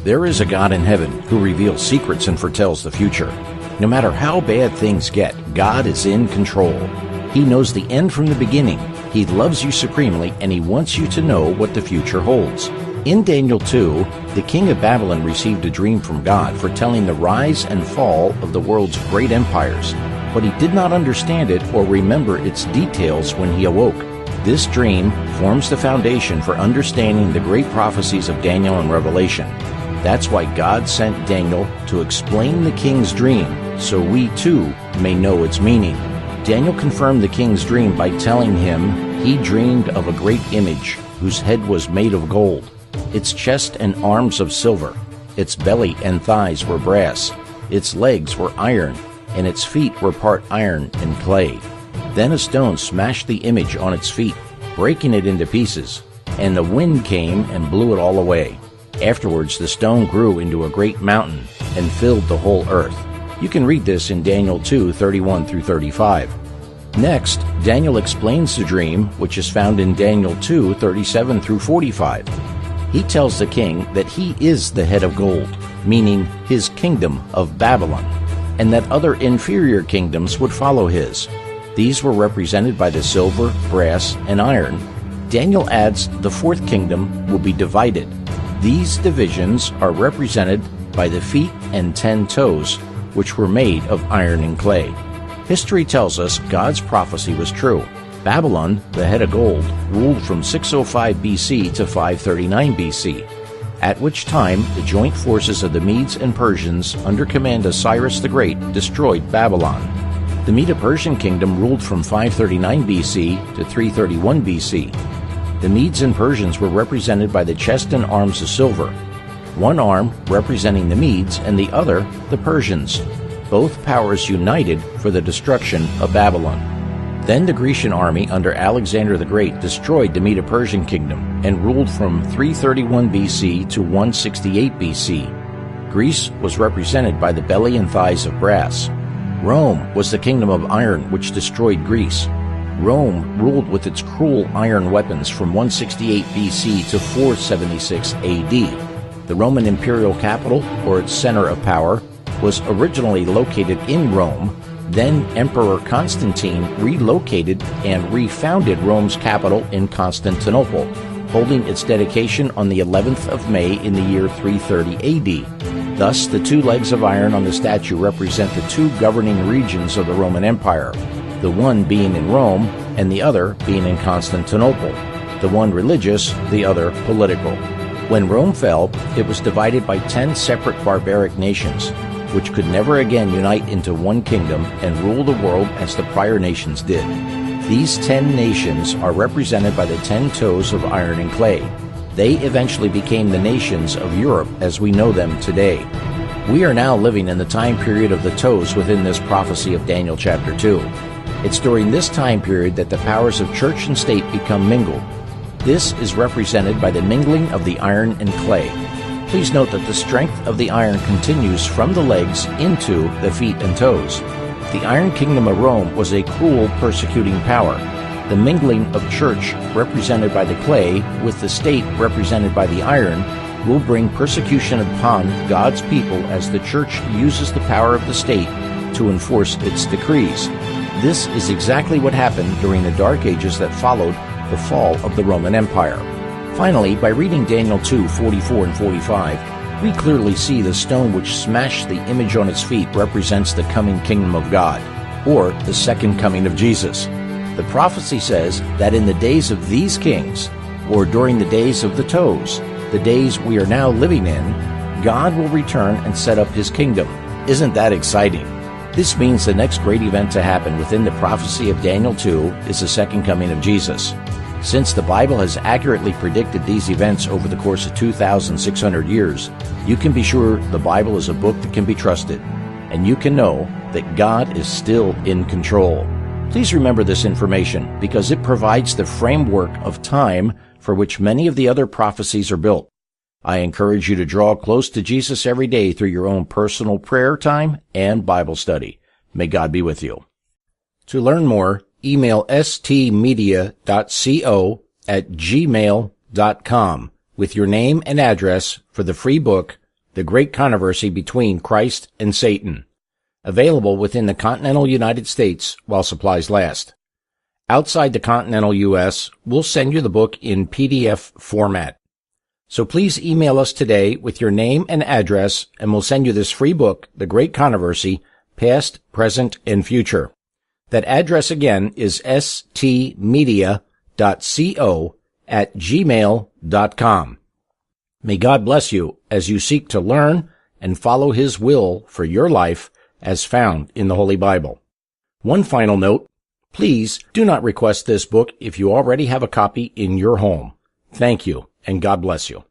There is a God in heaven who reveals secrets and foretells the future. No matter how bad things get, God is in control. He knows the end from the beginning. He loves you supremely, and He wants you to know what the future holds. In Daniel 2, the king of Babylon received a dream from God foretelling the rise and fall of the world's great empires, but he did not understand it or remember its details when he awoke. This dream forms the foundation for understanding the great prophecies of Daniel and Revelation. That's why God sent Daniel to explain the king's dream, so we too may know its meaning. Daniel confirmed the king's dream by telling him he dreamed of a great image whose head was made of gold, its chest and arms of silver, its belly and thighs were brass, its legs were iron, and its feet were part iron and clay. Then a stone smashed the image on its feet, breaking it into pieces, and the wind came and blew it all away. Afterwards, the stone grew into a great mountain and filled the whole earth. You can read this in Daniel 2:31 through 35. Next, Daniel explains the dream, which is found in Daniel 2:37 through 45. He tells the king that he is the head of gold, meaning his kingdom of Babylon, and that other inferior kingdoms would follow his. These were represented by the silver, brass, and iron. Daniel adds the fourth kingdom will be divided. These divisions are represented by the feet and 10 toes, which were made of iron and clay. History tells us God's prophecy was true. Babylon, the head of gold, ruled from 605 BC to 539 BC, at which time the joint forces of the Medes and Persians under command of Cyrus the Great destroyed Babylon. The Medo-Persian kingdom ruled from 539 BC to 331 BC. The Medes and Persians were represented by the chest and arms of silver, one arm representing the Medes and the other the Persians. Both powers united for the destruction of Babylon. Then the Grecian army under Alexander the Great destroyed the Medo-Persian kingdom and ruled from 331 BC to 168 BC. Greece was represented by the belly and thighs of brass. Rome was the kingdom of iron which destroyed Greece. Rome ruled with its cruel iron weapons from 168 BC to 476 AD. The Roman imperial capital, or its center of power, was originally located in Rome. Then Emperor Constantine relocated and refounded Rome's capital in Constantinople, holding its dedication on the 11th of May in the year 330 AD. Thus, the two legs of iron on the statue represent the two governing regions of the Roman Empire, the one being in Rome and the other being in Constantinople, the one religious, the other political. When Rome fell, it was divided by 10 separate barbaric nations, which could never again unite into one kingdom and rule the world as the prior nations did. These 10 nations are represented by the 10 toes of iron and clay. They eventually became the nations of Europe as we know them today. We are now living in the time period of the toes within this prophecy of Daniel chapter 2. It's during this time period that the powers of church and state become mingled. This is represented by the mingling of the iron and clay. Please note that the strength of the iron continues from the legs into the feet and toes. The Iron Kingdom of Rome was a cruel, persecuting power. The mingling of church, represented by the clay, with the state, represented by the iron, will bring persecution upon God's people as the church uses the power of the state to enforce its decrees. This is exactly what happened during the Dark Ages that followed the fall of the Roman Empire. Finally, by reading Daniel 2:44 and 45, we clearly see the stone which smashed the image on its feet represents the coming kingdom of God, or the second coming of Jesus. The prophecy says that in the days of these kings, or during the days of the toes, the days we are now living in, God will return and set up His kingdom. Isn't that exciting? This means the next great event to happen within the prophecy of Daniel 2 is the second coming of Jesus. Since the Bible has accurately predicted these events over the course of 2,600 years, you can be sure the Bible is a book that can be trusted, and you can know that God is still in control. Please remember this information because it provides the framework of time for which many of the other prophecies are built. I encourage you to draw close to Jesus every day through your own personal prayer time and Bible study. May God be with you. To learn more, email stmedia.co@gmail.com with your name and address for the free book, The Great Controversy Between Christ and Satan. Available within the continental United States while supplies last. Outside the continental U.S., we'll send you the book in PDF format. So please email us today with your name and address, and we'll send you this free book, The Great Controversy, Past, Present, and Future. That address again is stmedia.co@gmail.com. May God bless you as you seek to learn and follow His will for your life as found in the Holy Bible. One final note, please do not request this book if you already have a copy in your home. Thank you, and God bless you.